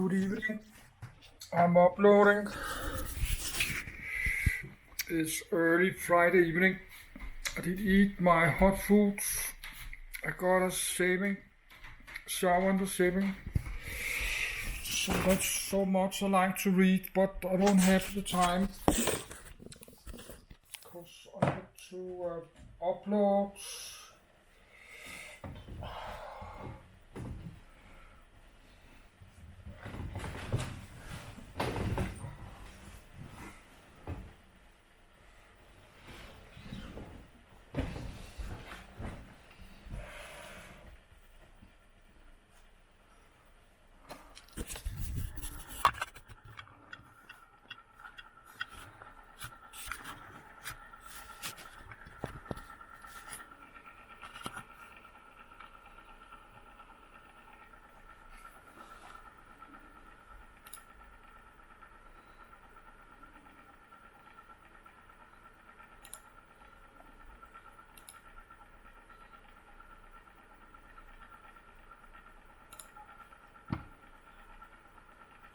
Good evening. I'm uploading. It's early Friday evening. I did eat my hot foods. I got a shower and a shaving. So that's so much I like to read, but I don't have the time because I have to upload.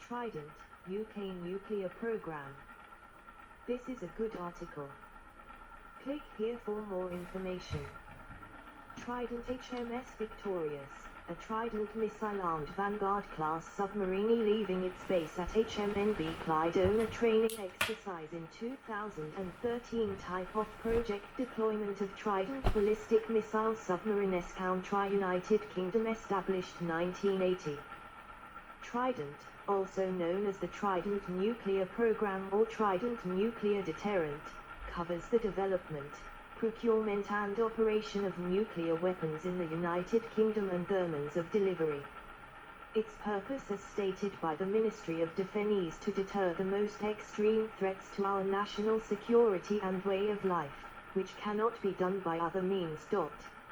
Trident, UK nuclear program. This is a good article. Click here for more information. Trident HMS Victorious, a Trident missile-armed Vanguard-class submarine leaving its base at HMNB Clyde on a training exercise in 2013 type-off project deployment of Trident ballistic missile submarine country United Kingdom established 1980. Trident, also known as the Trident Nuclear Program or Trident Nuclear Deterrent, covers the development, procurement and operation of nuclear weapons in the United Kingdom and the means of delivery. Its purpose as stated by the Ministry of Defence is to deter the most extreme threats to our national security and way of life, which cannot be done by other means.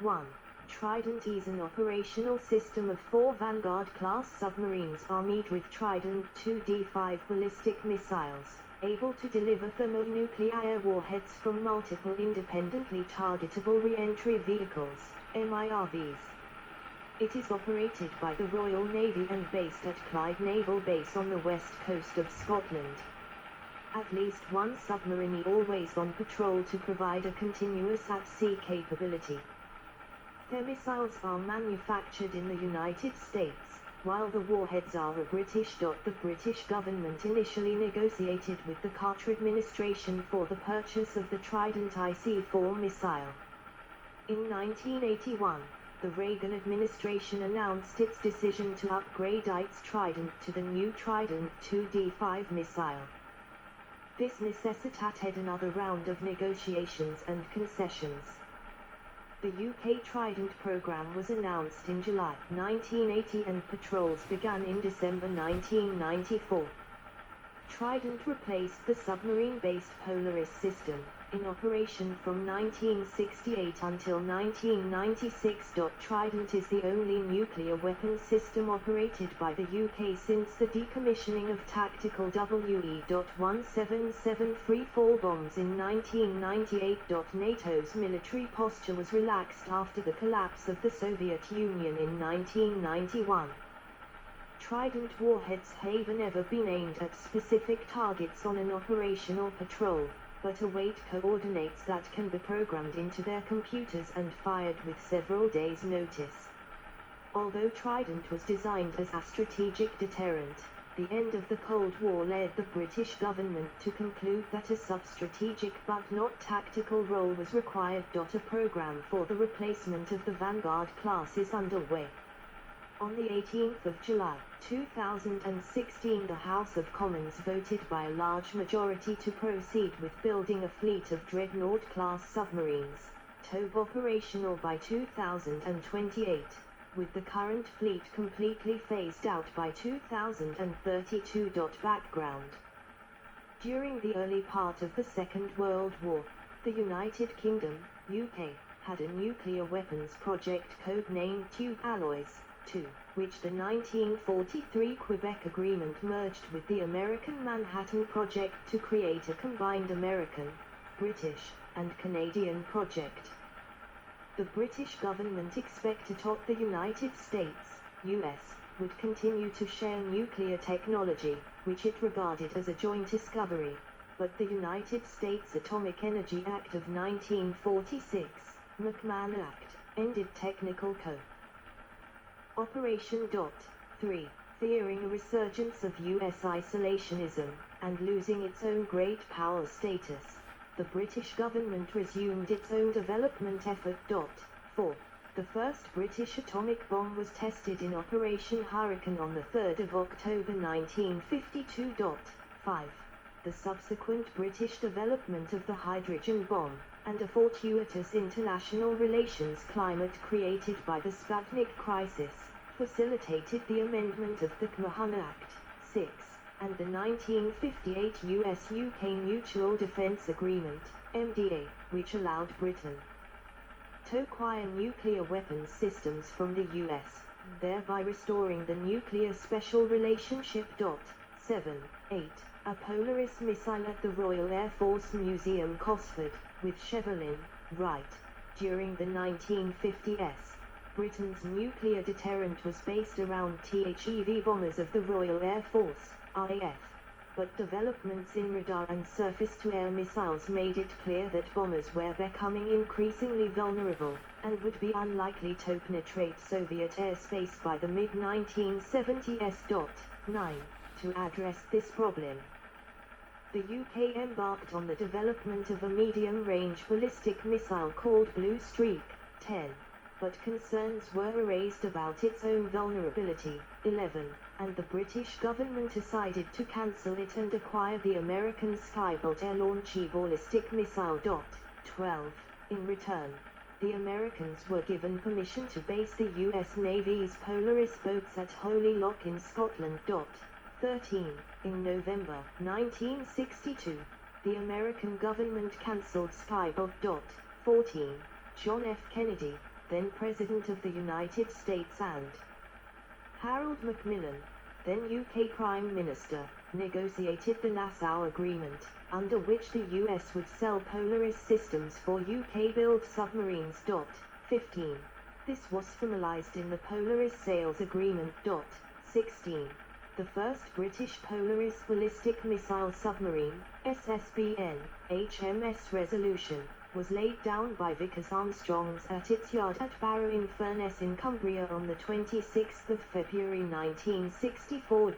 1. Trident is an operational system of 4 Vanguard-class submarines armed with Trident 2D5 ballistic missiles, able to deliver thermonuclear warheads from multiple independently targetable re-entry vehicles, MIRVs. It is operated by the Royal Navy and based at Clyde Naval Base on the west coast of Scotland. At least one submarine always on patrol to provide a continuous at-sea capability. Their missiles are manufactured in the United States, while the warheads are British. The British government initially negotiated with the Carter administration for the purchase of the Trident IC-4 missile. In 1981, the Reagan administration announced its decision to upgrade its Trident to the new Trident 2D5 missile. This necessitated another round of negotiations and concessions. The UK Trident program was announced in July 1980 and patrols began in December 1994. Trident replaced the submarine-based Polaris system, in operation from 1968 until 1996. Trident is the only nuclear weapons system operated by the UK since the decommissioning of tactical WE.177 free-fall bombs in 1998. NATO's military posture was relaxed after the collapse of the Soviet Union in 1991. Trident warheads have never been aimed at specific targets on an operational patrol, but await coordinates that can be programmed into their computers and fired with several days' notice. Although Trident was designed as a strategic deterrent, the end of the Cold War led the British government to conclude that a sub-strategic but not tactical role was required. A program for the replacement of the Vanguard class is underway. On the 18th of July, 2016, the House of Commons voted by a large majority to proceed with building a fleet of Dreadnought-class submarines, TOB operational by 2028, with the current fleet completely phased out by 2032. Background. During the early part of the Second World War, the United Kingdom, UK, had a nuclear weapons project codenamed Tube Alloys, which the 1943 Quebec Agreement merged with the American Manhattan Project to create a combined American, British, and Canadian project. The British government expected the United States, US, would continue to share nuclear technology, which it regarded as a joint discovery. But the United States Atomic Energy Act of 1946, McMahon Act, ended technical cooperation. 3. Fearing a resurgence of U.S. isolationism, and losing its own great power status, the British government resumed its own development effort. 4. The first British atomic bomb was tested in Operation Hurricane on the 3rd of October 1952. 5. The subsequent British development of the hydrogen bomb, and a fortuitous international relations climate created by the Sputnik crisis, facilitated the amendment of the McMahon Act. 6. And the 1958 US-UK Mutual Defence Agreement, MDA, which allowed Britain to acquire nuclear weapons systems from the US, thereby restoring the nuclear special relationship. 7. 8. A Polaris missile at the Royal Air Force Museum, Cosford, with Chevelin, Wright. During the 1950s, Britain's nuclear deterrent was based around THEV bombers of the Royal Air Force, RAF. But developments in radar and surface-to-air missiles made it clear that bombers were becoming increasingly vulnerable, and would be unlikely to penetrate Soviet airspace by the mid-1970s. 9. To address this problem, the UK embarked on the development of a medium-range ballistic missile called Blue Streak. 10. But concerns were raised about its own vulnerability. 11. And the British government decided to cancel it and acquire the American Skybolt air-launchy ballistic missile. 12. In return, the Americans were given permission to base the US Navy's Polaris boats at Holy Loch in Scotland. 13. In November 1962, the American government cancelled Skybolt. 14. John F. Kennedy, then President of the United States, and Harold Macmillan, then UK Prime Minister, negotiated the Nassau Agreement, under which the US would sell Polaris systems for UK-built submarines. 15. This was formalized in the Polaris Sales Agreement. 16. The first British Polaris ballistic missile submarine, SSBN, HMS Resolution, was laid down by Vickers Armstrongs at its yard at Barrow-in-Furness in Cumbria on the 26th of February 1964.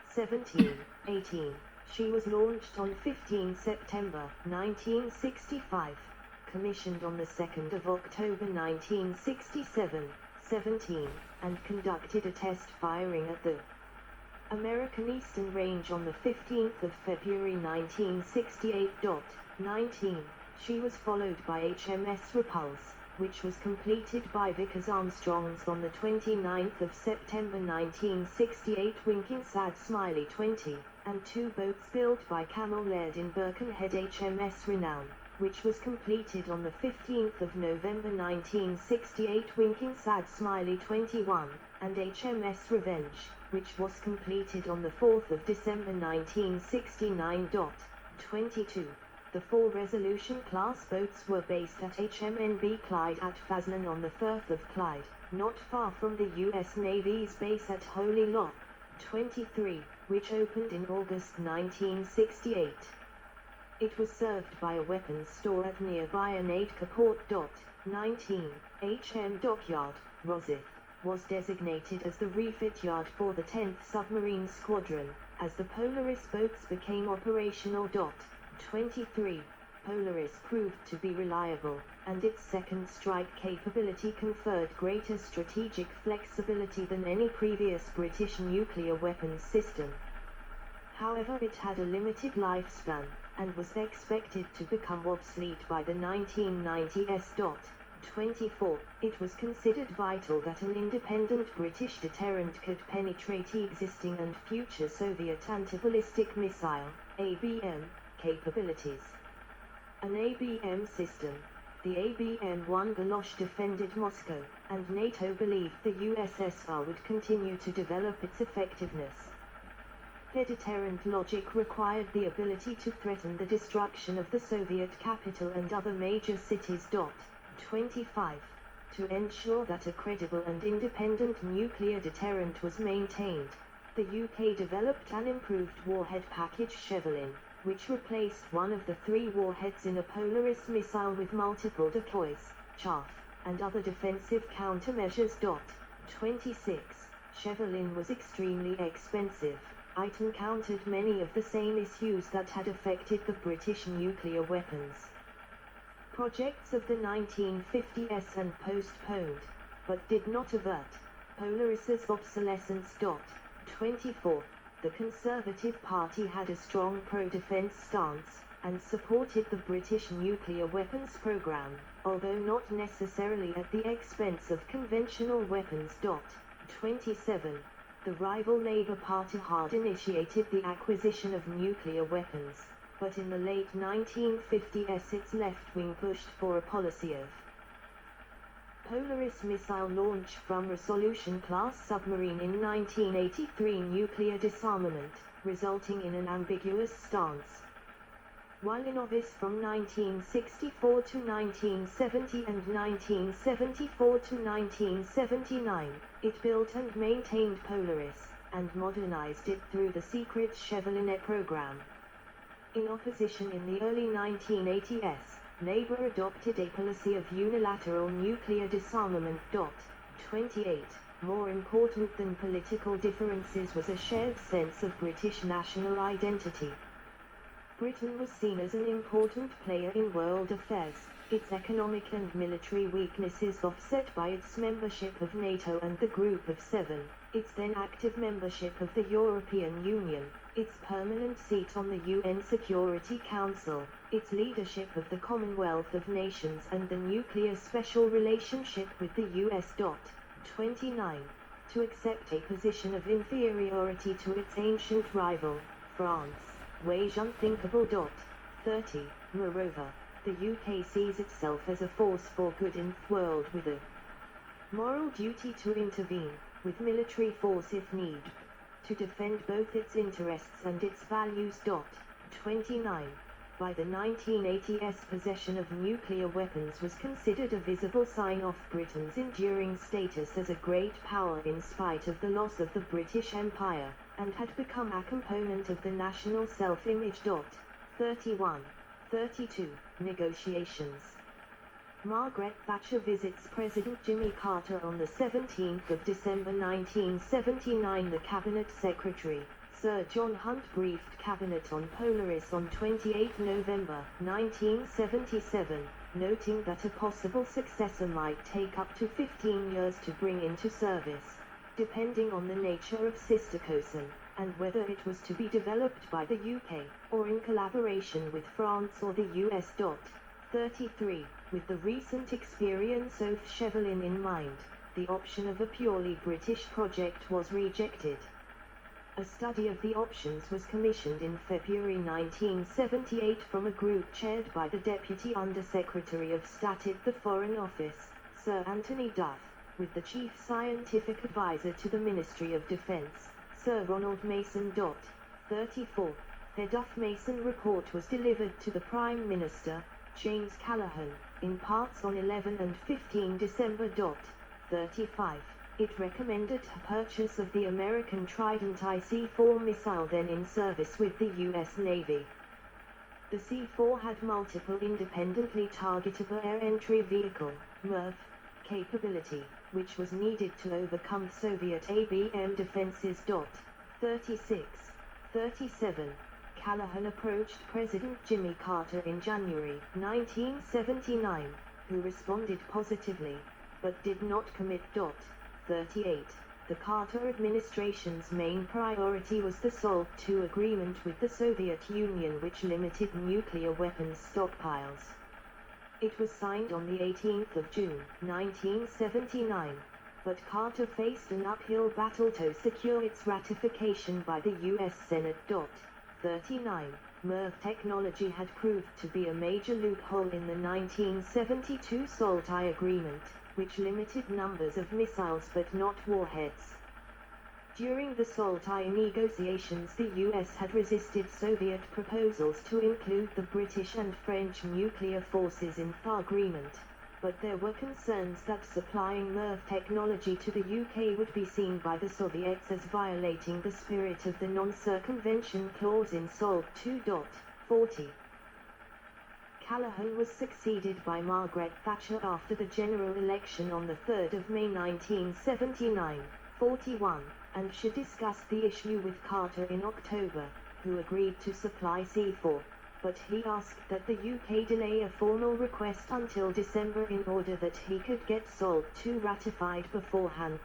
17. 18. She was launched on 15 September 1965, commissioned on the 2nd of October 1967. 17. And conducted a test firing at the American Eastern Range on the 15th of February 1968. 19. She was followed by HMS Repulse, which was completed by Vickers Armstrongs on the 29th of September 1968, Winkinsad Smiley 20, and 2 boats built by Camel Laird in Birkenhead, HMS Renown, which was completed on the 15th of November 1968, Winkinsad Smiley 21, and HMS Revenge, which was completed on the 4th of December 1969. 22. The 4 Resolution-class boats were based at HMNB Clyde at Faslane on the Firth of Clyde, not far from the U.S. Navy's base at Holy Loch. 23, which opened in August 1968. It was served by a weapons store at nearby Anadka Port. 19. HM Dockyard, Rosyth, was designated as the refit yard for the 10th Submarine Squadron, as the Polaris boats became operational. 23. Polaris proved to be reliable, and its second strike capability conferred greater strategic flexibility than any previous British nuclear weapons system. However, it had a limited lifespan, and was expected to become obsolete by the 1990s. 24. It was considered vital that an independent British deterrent could penetrate existing and future Soviet anti-ballistic missile, ABM, capabilities. An ABM system, the ABM-1 Galosh, defended Moscow, and NATO believed the USSR would continue to develop its effectiveness. Their deterrent logic required the ability to threaten the destruction of the Soviet capital and other major cities. 25. To ensure that a credible and independent nuclear deterrent was maintained, the UK developed an improved warhead package Chevelin, which replaced one of the 3 warheads in a Polaris missile with multiple decoys, chaff, and other defensive countermeasures. 26. Chevelin was extremely expensive. It encountered many of the same issues that had affected the British nuclear weapons. Projects of the 1950s and postponed, but did not avert, Polaris's obsolescence. 24. The Conservative Party had a strong pro-defense stance, and supported the British nuclear weapons program, although not necessarily at the expense of conventional weapons. 27. The rival Labour Party had initiated the acquisition of nuclear weapons, but in the late 1950s its left wing pushed for a policy of Polaris missile launch from Resolution-class submarine in 1983 nuclear disarmament, resulting in an ambiguous stance. While in office from 1964 to 1970 and 1974 to 1979, it built and maintained Polaris, and modernized it through the secret Chevelin program. In opposition in the early 1980s, Labour adopted a policy of unilateral nuclear disarmament. 28. More important than political differences was a shared sense of British national identity. Britain was seen as an important player in world affairs, its economic and military weaknesses offset by its membership of NATO and the Group of Seven, its then active membership of the European Union, its permanent seat on the UN Security Council, its leadership of the Commonwealth of Nations and the nuclear special relationship with the US. 29. To accept a position of inferiority to its ancient rival, France, was unthinkable. 30. Moreover, the UK sees itself as a force for good in the world with a moral duty to intervene, with military force if need, to defend both its interests and its values. 29. By the 1980s, possession of nuclear weapons was considered a visible sign of Britain's enduring status as a great power in spite of the loss of the British Empire, and had become a component of the national self-image. 31. 32. Negotiations. Margaret Thatcher visits President Jimmy Carter on the 17th of December 1979. The Cabinet Secretary, Sir John Hunt, briefed Cabinet on Polaris on 28 November 1977, noting that a possible successor might take up to 15 years to bring into service, depending on the nature of Sistercosen, and whether it was to be developed by the UK, or in collaboration with France or the US. 33. With the recent experience of Chevelin in mind, the option of a purely British project was rejected. A study of the options was commissioned in February 1978 from a group chaired by the Deputy Under-Secretary of State at the Foreign Office, Sir Anthony Duff, with the Chief Scientific Advisor to the Ministry of Defence, Sir Ronald Mason. 34. The Duff-Mason report was delivered to the Prime Minister, James Callaghan, in parts on 11 and 15 December. 35. It recommended a purchase of the American Trident IC-4 missile then in service with the U.S. Navy. The C-4 had multiple independently targetable air entry vehicle (MIRV) capability, which was needed to overcome Soviet ABM defenses. 36. 37. Callaghan approached President Jimmy Carter in January 1979, who responded positively, but did not commit. 38. The Carter administration's main priority was the SALT II agreement with the Soviet Union, which limited nuclear weapons stockpiles. It was signed on the 18th of June 1979, but Carter faced an uphill battle to secure its ratification by the U.S. Senate. 39. MIRV technology had proved to be a major loophole in the 1972 SALT I agreement, which limited numbers of missiles but not warheads. During the SALT I negotiations, the US had resisted Soviet proposals to include the British and French nuclear forces in the agreement. but there were concerns that supplying MIRV technology to the UK would be seen by the Soviets as violating the spirit of the non-circumvention clause in SOLV 2.40. Callaghan was succeeded by Margaret Thatcher after the general election on the 3rd of May 1979-41, and she discussed the issue with Carter in October, who agreed to supply C4, but he asked that the UK delay a formal request until December in order that he could get SOLV 2 ratified beforehand.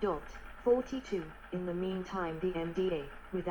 42. In the meantime, the MDA, with